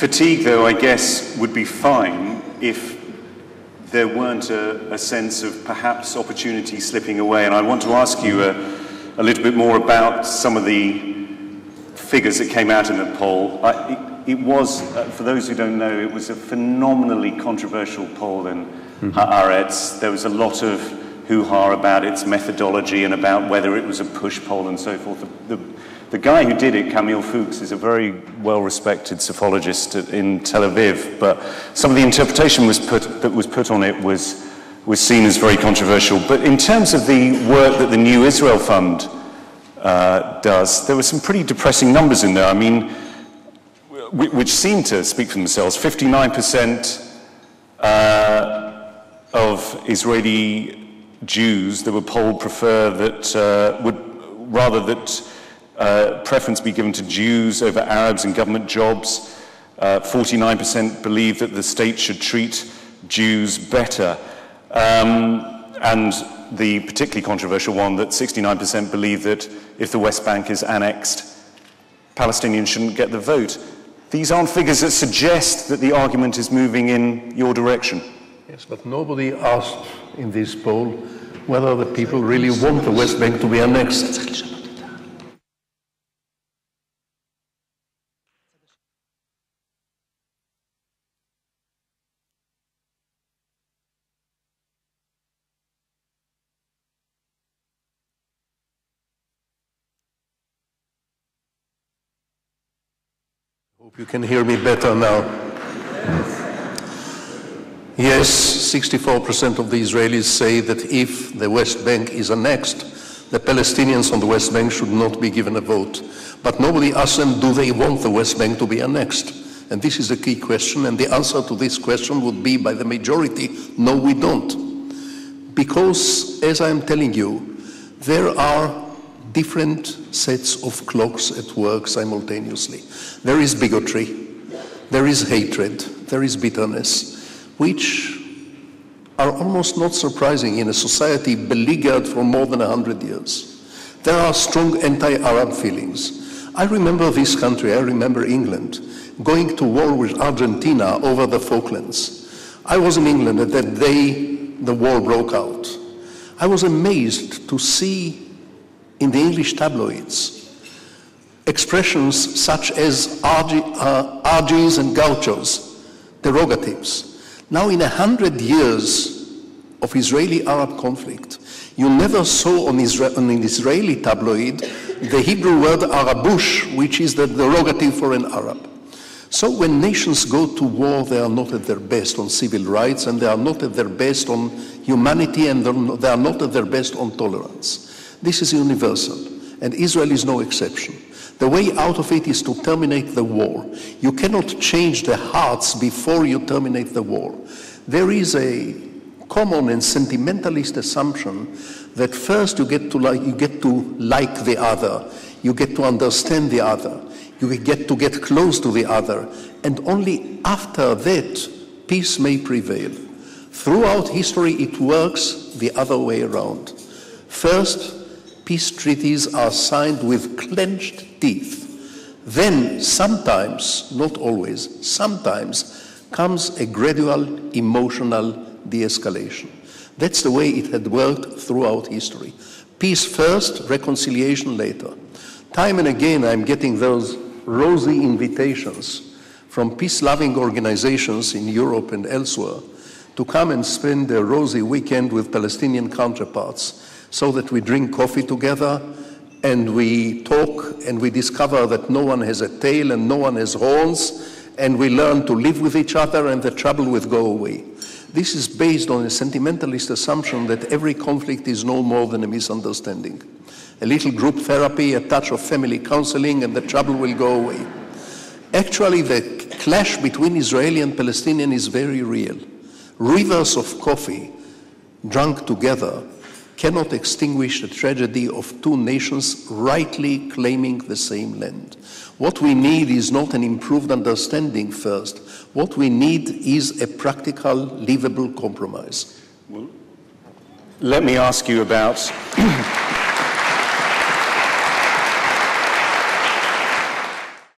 Fatigue, though, I guess, would be fine if there weren't a sense of perhaps opportunity slipping away. And I want to ask you a little bit more about some of the figures that came out in the poll. It was, for those who don't know, it was a phenomenally controversial poll in Haaretz. There was a lot of hoo-ha about its methodology and about whether it was a push poll and so forth. The guy who did it, Camille Fuchs, is a very well-respected psophologist in Tel Aviv, but some of the interpretation that was put on it was seen as very controversial. But in terms of the work that the New Israel Fund does, there were some pretty depressing numbers in there. I mean, which seem to speak for themselves. 59% of Israeli Jews that were polled prefer that preference be given to Jews over Arabs in government jobs. 49% believe that the state should treat Jews better. And the particularly controversial one, that 69% believe that if the West Bank is annexed, Palestinians shouldn't get the vote. These aren't figures that suggest that the argument is moving in your direction. Yes, but nobody asked in this poll whether the people really want the West Bank to be annexed. Hope you can hear me better now. Yes, 64% of the Israelis say that if the West Bank is annexed, the Palestinians on the West Bank should not be given a vote. But nobody asked them, do they want the West Bank to be annexed? And this is a key question, and the answer to this question would be by the majority, no, we don't. Because, as I'm telling you, there are different sets of clocks at work simultaneously. There is bigotry, there is hatred, there is bitterness, which are almost not surprising in a society beleaguered for more than 100 years. There are strong anti-Arab feelings. I remember this country, I remember England, going to war with Argentina over the Falklands. I was in England at that day the war broke out. I was amazed to see in the English tabloids expressions such as argies and gauchos, derogatives. Now, in 100 years of Israeli-Arab conflict, you never saw on an Israeli tabloid the Hebrew word Arabush, which is the derogative for an Arab. So when nations go to war, they are not at their best on civil rights, and they are not at their best on humanity, and they are not at their best on tolerance. This is universal, and Israel is no exception. The way out of it is to terminate the war. You cannot change the hearts before you terminate the war. There is a common and sentimentalist assumption that first you get to like the other, you get to understand the other, you get to get close to the other, and only after that peace may prevail. Throughout history it works the other way around. First, peace treaties are signed with clenched teeth. Then sometimes, not always, sometimes comes a gradual emotional de-escalation. That's the way it had worked throughout history. Peace first, reconciliation later. Time and again I'm getting those rosy invitations from peace-loving organizations in Europe and elsewhere to come and spend a rosy weekend with Palestinian counterparts, so that we drink coffee together and we talk and we discover that no one has a tail and no one has horns, and we learn to live with each other and the trouble will go away. This is based on a sentimentalist assumption that every conflict is no more than a misunderstanding. A little group therapy, a touch of family counseling, and the trouble will go away. Actually, the clash between Israeli and Palestinian is very real. Rivers of coffee drunk together cannot extinguish the tragedy of two nations rightly claiming the same land. What we need is not an improved understanding first. What we need is a practical, livable compromise. Well, let me ask you about